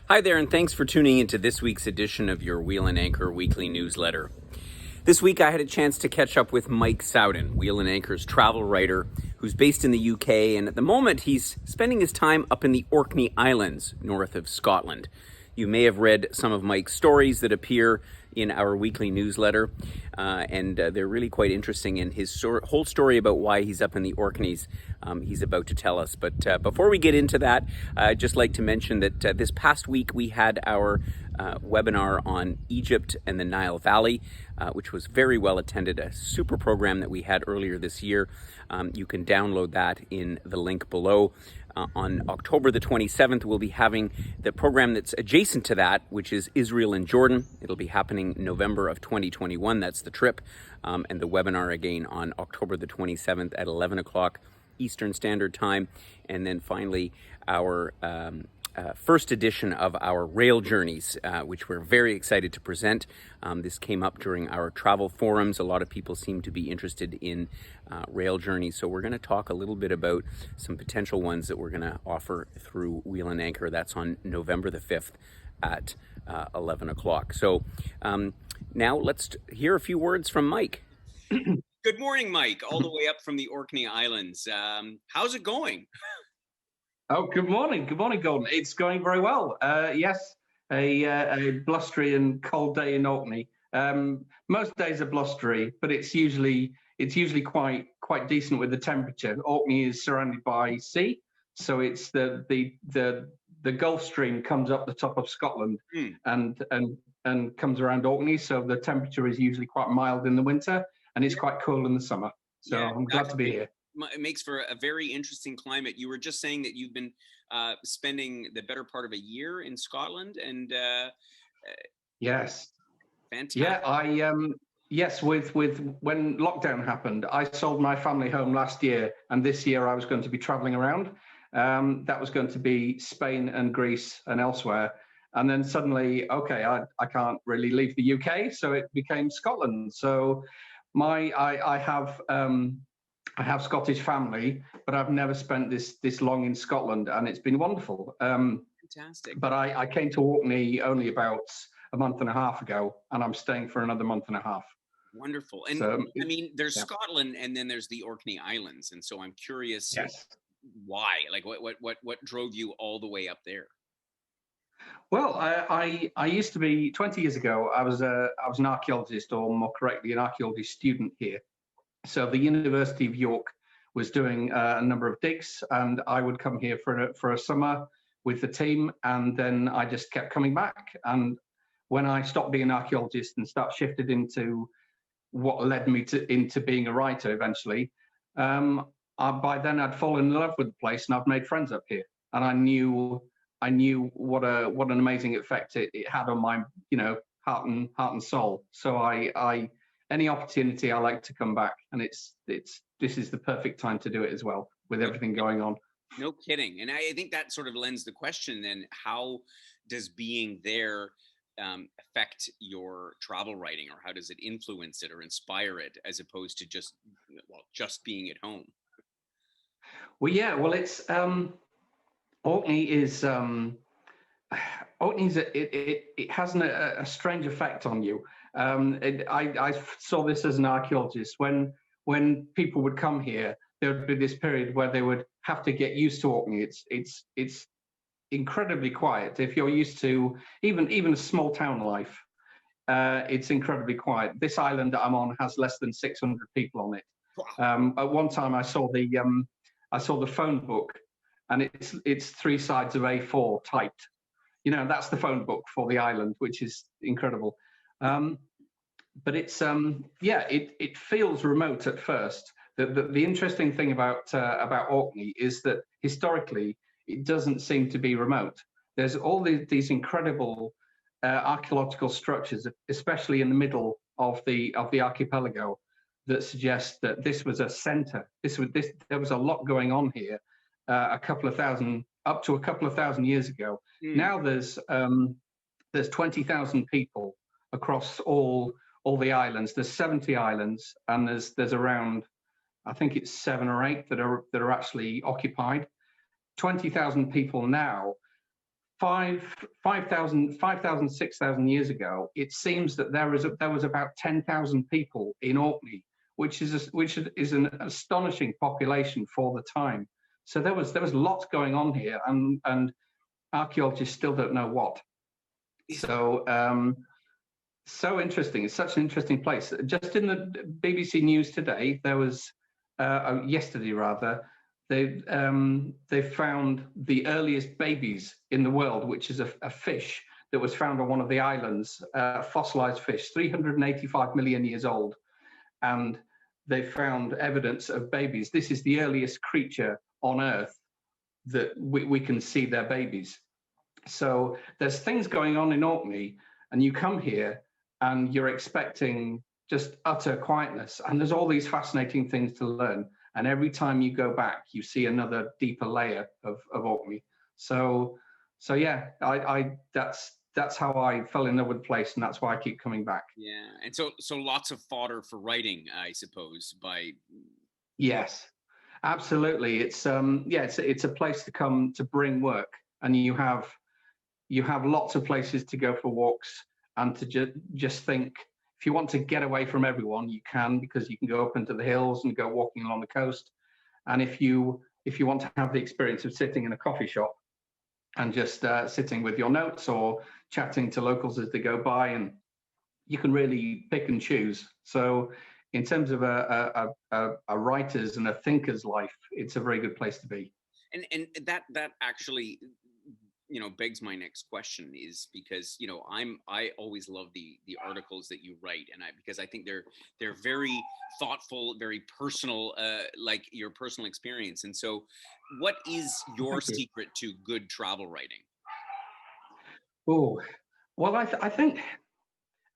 Hi there, and thanks for tuning into this week's edition of your Wheel and Anchor weekly newsletter. This week I had a chance to catch up with Mike Sowden, Wheel and Anchor's travel writer, who's based in the UK, and at the moment he's spending his time up in the Orkney Islands, north of Scotland. You may have read some of Mike's stories that appear in our weekly newsletter, and they're really quite interesting. And his whole story about why he's up in the Orkneys, he's about to tell us. But before we get into that, I'd just like to mention that this past week we had our webinar on Egypt and the Nile Valley, which was very well attended, a super program that we had earlier this year. You can download that in the link below. On October the 27th, we'll be having the program that's adjacent to that, which is Israel and Jordan. It'll be happening November of 2021. That's the trip. And the webinar again on October the 27th at 11 o'clock Eastern Standard Time. And then finally, our first edition of our rail journeys, which we're very excited to present. This came up during our travel forums. A lot of people seem to be interested in rail journeys. So we're going to talk a little bit about some potential ones that we're going to offer through Wheel and Anchor. That's on November the 5th at 11 o'clock. So now let's hear a few words from Mike. Good morning, Mike, all the way up from the Orkney Islands. How's it going? Oh, good morning. Good morning, Gordon. It's going very well. Yes, a blustery and cold day in Orkney. Most days are blustery, but it's usually quite decent with the temperature. Orkney is surrounded by sea, so it's the Gulf Stream comes up the top of Scotland and comes around Orkney, so the temperature is usually quite mild in the winter and it's quite cool in the summer. So yeah, I'm glad to be here. It makes for a very interesting climate. You were just saying that you've been spending the better part of a year in Scotland, and yes, fantastic. Yeah, yes, with when lockdown happened, I sold my family home last year, and this year I was going to be traveling around. That was going to be Spain and Greece and elsewhere, and then suddenly, okay, I can't really leave the UK, so it became Scotland. So I have Scottish family, but I've never spent this long in Scotland, and it's been wonderful. Fantastic. But I came to Orkney only about a month and a half ago, and I'm staying for another month and a half. Wonderful. And so, I mean, there's Scotland, and then there's the Orkney Islands, and so I'm curious, why? Like, what drove you all the way up there? Well, I used to be 20 years ago. I was an archaeologist, or more correctly, an archaeology student here. So the University of York was doing a number of digs, and I would come here for a summer with the team, and then I just kept coming back. And when I stopped being an archaeologist and shifted into what led me into being a writer eventually, by then I'd fallen in love with the place, and I've made friends up here. And I knew what an amazing effect it had on my heart and soul. So any opportunity, I like to come back, and this is the perfect time to do it as well, with everything going on. No kidding. And I think that sort of lends the question then, how does being there affect your travel writing, or how does it influence it or inspire it, as opposed to just being at home? Well, yeah, well, it's Orkney it has a strange effect on you. I saw this as an archaeologist. When people would come here, there would be this period where they would have to get used to Orkney. It's incredibly quiet. If you're used to even a small town life, it's incredibly quiet. This island that I'm on has less than 600 people on it. At one time, I saw the phone book, and it's 3 sides of A4 typed. That's the phone book for the island, which is incredible. But it's it feels remote at first. The interesting thing about Orkney is that historically it doesn't seem to be remote. There's all these incredible archaeological structures, especially in the middle of the archipelago, that suggest that this was a center. There was a lot going on here up to a couple of thousand years ago. Now there's 20,000 people across all the islands. There's 70 islands, and there's around, I think it's 7 or 8 that are actually occupied. 20,000 people now 5,000, 6,000 years ago, it seems that there was about 10,000 people in Orkney, which is an astonishing population for the time. So there was lots going on here, and archaeologists still don't know what. So so interesting. It's such an interesting place. Just in the BBC News today, there was yesterday rather. They found the earliest babies in the world, which is a fish that was found on one of the islands, fossilized fish, 385 million years old, and they found evidence of babies. This is the earliest creature on Earth that we can see their babies. So there's things going on in Orkney, and you come here and you're expecting just utter quietness, and there's all these fascinating things to learn. And every time you go back, you see another deeper layer of Orkney. So yeah, that's how I fell in love with the place, and that's why I keep coming back. Yeah, and so lots of fodder for writing, I suppose. Yes, absolutely. It's it's a place to come to bring work, and you have lots of places to go for walks and to just think. If you want to get away from everyone, you can, because you can go up into the hills and go walking along the coast. And if you want to have the experience of sitting in a coffee shop and just sitting with your notes or chatting to locals as they go by, and you can really pick and choose. So in terms of a writer's and a thinker's life, it's a very good place to be. And that actually, begs my next question, is because I always love the articles that you write, and because I think they're very thoughtful, very personal, like your personal experience. And so, what is your secret to good travel writing? Oh, well, I think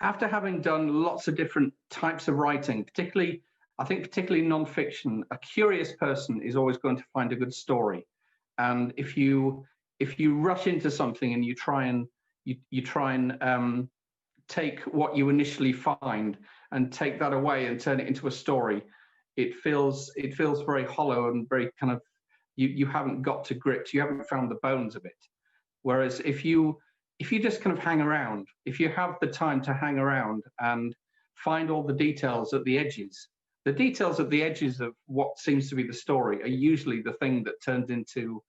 after having done lots of different types of writing, particularly nonfiction, a curious person is always going to find a good story. And if you rush into something and you try and take what you initially find and take that away and turn it into a story, it feels very hollow and very kind of, you haven't got to grips, you haven't found the bones of it. Whereas if you just kind of hang around, if you have the time to hang around and find all the details at the edges of what seems to be the story are usually the thing that turns into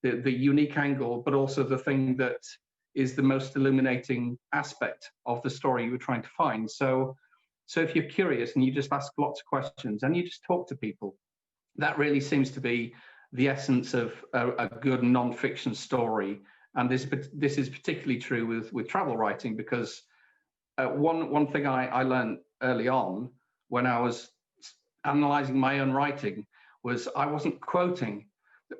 the unique angle, but also the thing that is the most illuminating aspect of the story you were trying to find. So if you're curious and you just ask lots of questions and you just talk to people, that really seems to be the essence of a good non-fiction story. And this is particularly true with travel writing, because one thing I learned early on when I was analyzing my own writing was I wasn't quoting.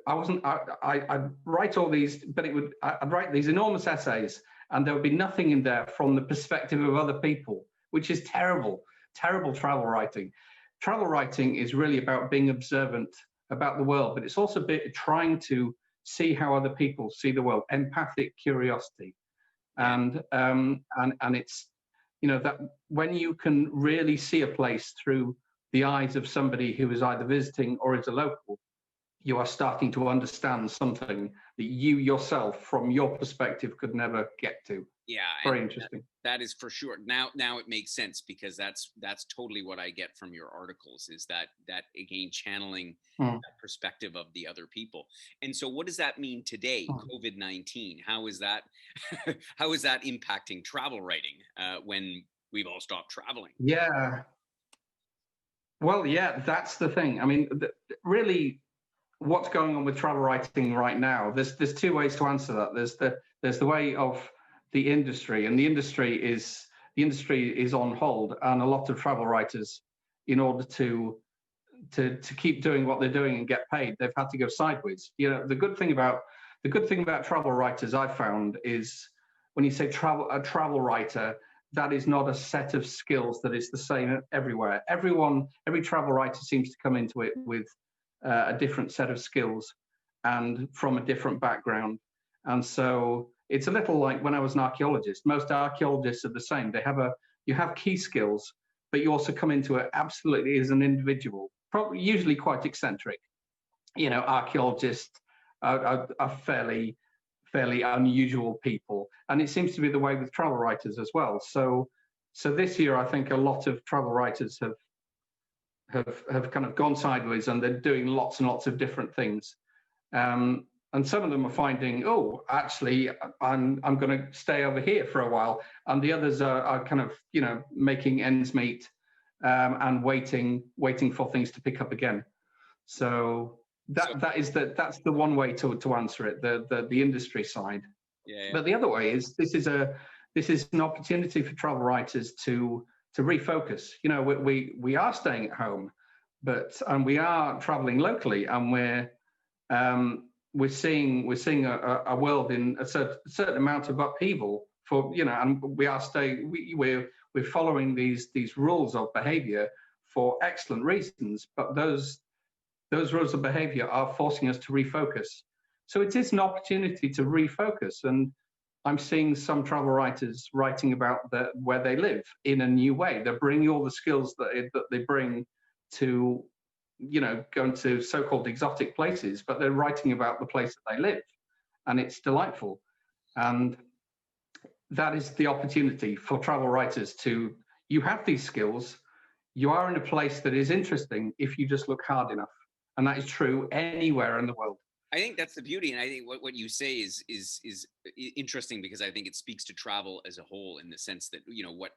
I'd write all these, but I'd write these enormous essays, and there would be nothing in there from the perspective of other people, which is terrible travel writing. Travel writing is really about being observant about the world, but it's also trying to see how other people see the world, empathic curiosity. And it's, that when you can really see a place through the eyes of somebody who is either visiting or is a local, you are starting to understand something that you yourself, from your perspective, could never get to. Yeah, very interesting. That is for sure. Now it makes sense, because that's totally what I get from your articles, is that again, channeling that perspective of the other people. And so, what does that mean today? COVID-19. How is that impacting travel writing when we've all stopped traveling? Yeah. Well, yeah, that's the thing. I mean, really, what's going on with travel writing right now? There's two ways to answer that. There's the way of the industry, and the industry is on hold, and a lot of travel writers, in order to keep doing what they're doing and get paid, they've had to go sideways. The good thing about travel writers, I've found, is when you say a travel writer, that is not a set of skills that is the same everywhere. Every travel writer seems to come into it with a different set of skills and from a different background. And so it's a little like when I was an archaeologist. Most archaeologists are the same. You have key skills, but you also come into it absolutely as an individual, probably usually quite eccentric. Archaeologists are fairly fairly unusual people, and it seems to be the way with travel writers as well. So this year, I think a lot of travel writers have kind of gone sideways, and they're doing lots and lots of different things. And some of them are finding, oh, actually, I'm going to stay over here for a while, and the others are kind of making ends meet, and waiting for things to pick up again. So that's the one way to answer it, the industry side. Yeah. But the other way is this is an opportunity for travel writers to refocus. We are staying at home, and we are traveling locally, and we're seeing a world in a certain amount of upheaval and we're following these rules of behavior for excellent reasons, but those rules of behavior are forcing us to refocus. So it is an opportunity to refocus, and I'm seeing some travel writers writing about where they live in a new way. They're bringing all the skills that they bring to going to so-called exotic places, but they're writing about the place that they live, and it's delightful. And that is the opportunity for travel writers you have these skills, you are in a place that is interesting if you just look hard enough. And that is true anywhere in the world. I think that's the beauty, and I think what you say is interesting, because I think it speaks to travel as a whole, in the sense that what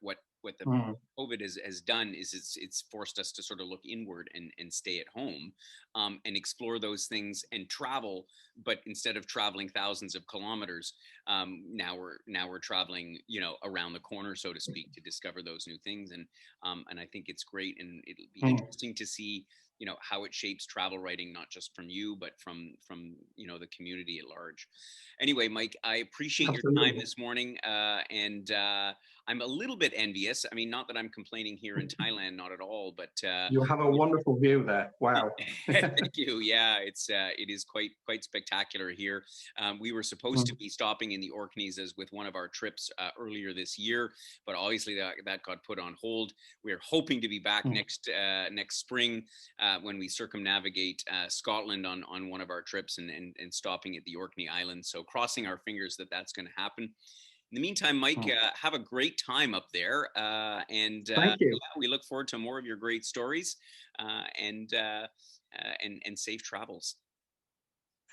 the COVID has done is it's forced us to sort of look inward and stay at home, and explore those things and travel. But instead of traveling thousands of kilometers, now we're traveling around the corner, so to speak, to discover those new things. And I think it's great, and it'll be interesting to see how it shapes travel writing, not just from you, but from the community at large. Anyway, Mike, I appreciate your time this morning, and I'm a little bit envious. I mean, not that I'm complaining here in Thailand, not at all, but you have a wonderful view there. Wow. Thank you. Yeah, it is quite spectacular here. We were supposed to be stopping in the Orkneys as with one of our trips earlier this year, but obviously that got put on hold. We're hoping to be back next spring, when we circumnavigate Scotland on one of our trips, and stopping at the Orkney Islands. So crossing our fingers that that's going to happen. In the meantime, Mike, have a great time up there, and thank you. we look forward to more of your great stories, and safe travels.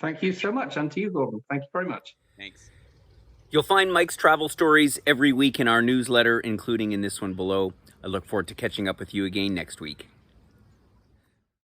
Thank you so much, and to you, Gordon. Thank you very much. Thanks. You'll find Mike's travel stories every week in our newsletter, including in this one below. I look forward to catching up with you again next week.